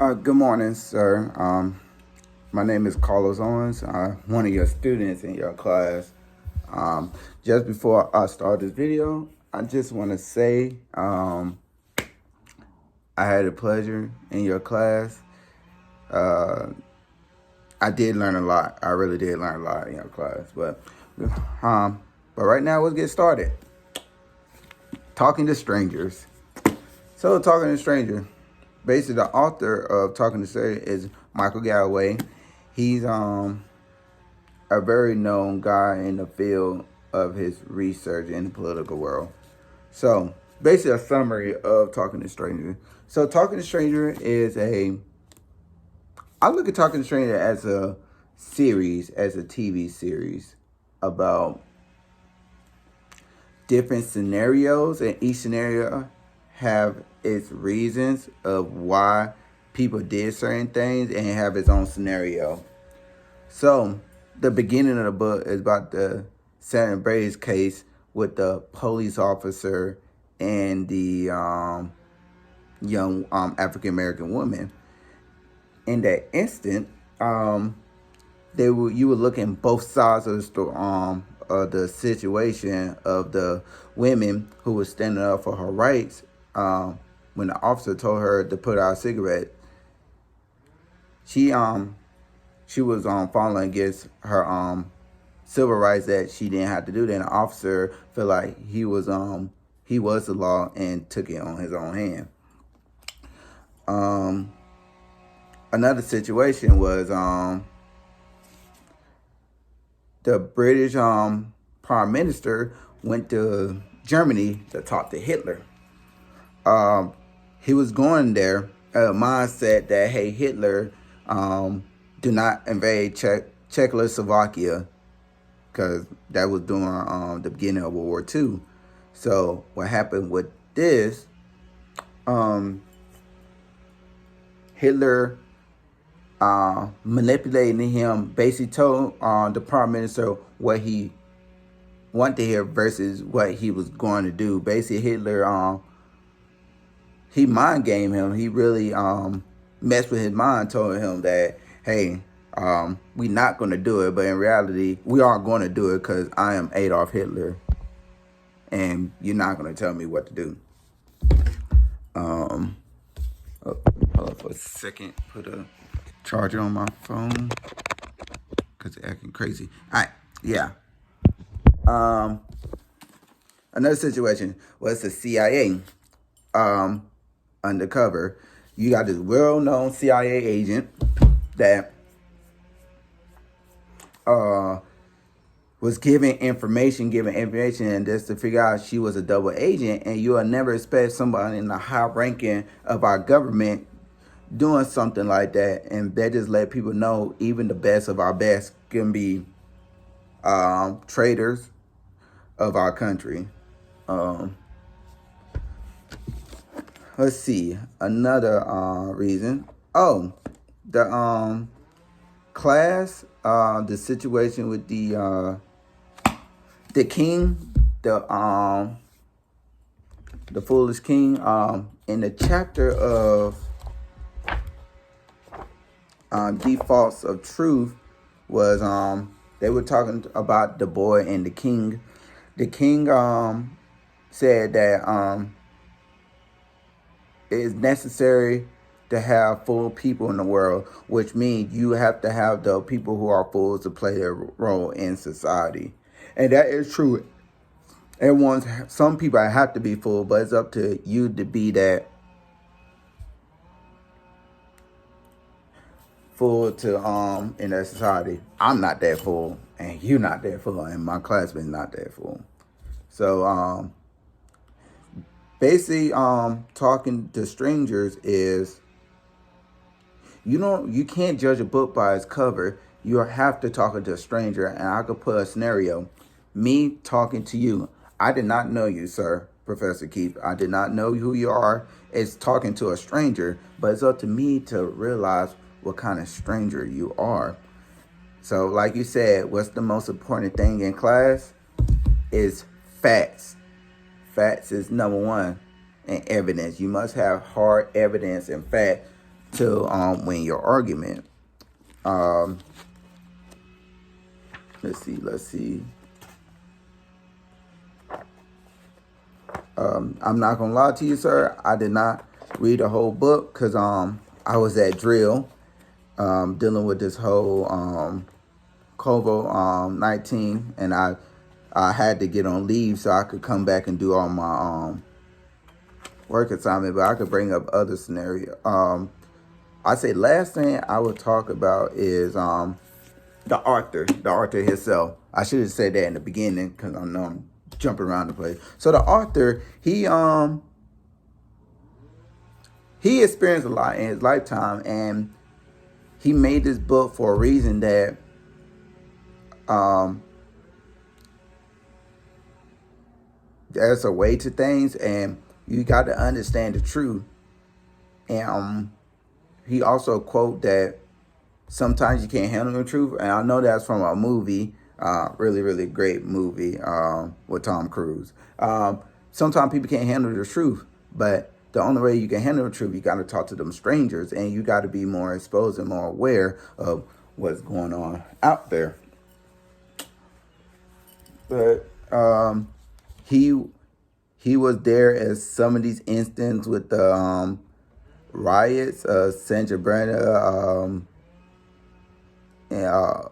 Good morning, sir. My name is Carlos Owens. One of your students in your class. Just before I start this video, I just want to say I had a pleasure in your class. I did learn a lot. I really did learn a lot in your class. But right now, let's get started. Talking to strangers. So, talking to strangers. Basically, the author of Talking to Strangers is Michael Galloway. He's a very known guy in the field of his research in the political world. So, basically, a summary of Talking to Strangers. So, Talking to Stranger I look at Talking to Stranger as a series, as a TV series about different scenarios, and each scenario have its reasons of why people did certain things and have its own scenario. So, the beginning of the book is about the Sharon Brady's case with the police officer and the young African American woman. In that instant, you were looking both sides of the story, of the situation of the women who was standing up for her rights. When the officer told her to put out a cigarette, she was following against her civil rights, that she didn't have to do that. And the officer felt like he was the law and took it on his own hand. Another situation was the British prime minister went to Germany to talk to Hitler. He was going there mindset that, hey, Hitler, do not invade Czechoslovakia, because that was during the beginning of World War II. So what happened with this, Hitler manipulating him, basically told the prime minister what he wanted to hear versus what he was going to do. Basically, Hitler, he mind gamed him. He really messed with his mind, told him that, hey, we not going to do it, but in reality, we are going to do it because I am Adolf Hitler, and you're not going to tell me what to do. Hold on for a second. Put a charger on my phone because it's acting crazy. All right, yeah. Another situation was the CIA undercover. You got this well-known CIA agent that was giving information, and just to figure out she was a double agent. And you will never expect somebody in the high ranking of our government doing something like that. And that just let people know even the best of our best can be traitors of our country. Let's see, another reason. Oh, the class, the situation with the king, the foolish king. In the chapter of defaults of truth was they were talking about the boy and the king. The king said that it is necessary to have full people in the world, which means you have to have the people who are fools to play their role in society. And that is true. Some people have to be full, but it's up to you to be that full to in that society. I'm not that full, and you're not that full, and my classmates not that full. So basically, talking to strangers is, you can't judge a book by its cover. You have to talk to a stranger. And I could put a scenario. Me talking to you. I did not know you, sir, Professor Keith. I did not know who you are. It's talking to a stranger. But it's up to me to realize what kind of stranger you are. So like you said, what's the most important thing in class is facts. Facts is number one, and evidence. You must have hard evidence and fact to win your argument. Let's see. I'm not gonna lie to you, sir. I did not read the whole book because I was at drill dealing with this whole COVID-19, and I had to get on leave so I could come back and do all my work assignment. But I could bring up other scenario. I say last thing I would talk about is the author himself. I should have said that in the beginning because I know I'm jumping around the place. So the author, he experienced a lot in his lifetime, and he made this book for a reason that there's a way to things, and you got to understand the truth. And he also quote that sometimes you can't handle the truth, and I know that's from a movie, really, really great movie with Tom Cruise. Sometimes people can't handle the truth, but the only way you can handle the truth, you got to talk to them strangers, and you got to be more exposed and more aware of what's going on out there. But he was there at some of these instances with the riots, Sandra Brenner, and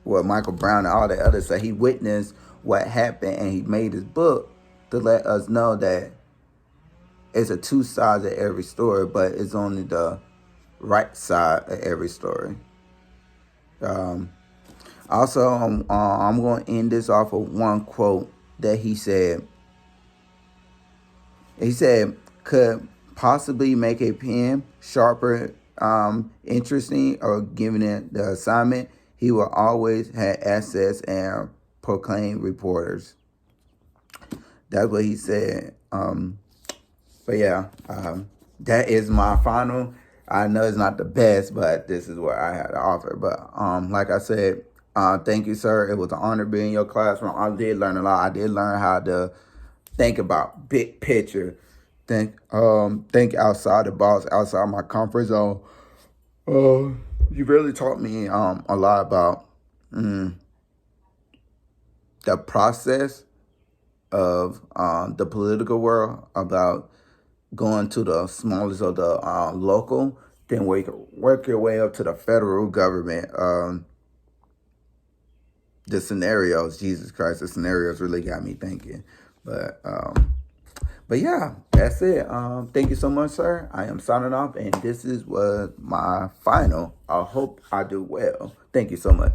Michael Brown and all the others. So he witnessed what happened, and he made his book to let us know that it's a two sides of every story, but it's only the right side of every story. Also, I'm going to end this off with one quote that he said. He said, could possibly make a pen sharper, interesting, or giving it the assignment, he will always have access and proclaim reporters. That's what he said. But yeah, that is my final. I know it's not the best, but this is what I had to offer. But like I said, thank you, sir. It was an honor being in your classroom. I did learn a lot. I did learn how to think about big picture. Think outside the box, outside my comfort zone. You really taught me a lot about the process of the political world, about going to the smallest of the local, then work your way up to the federal government. The scenarios, Jesus Christ, the scenarios really got me thinking. But yeah, that's it. Thank you so much, sir. I am signing off, and this was my final. I hope I do well. Thank you so much.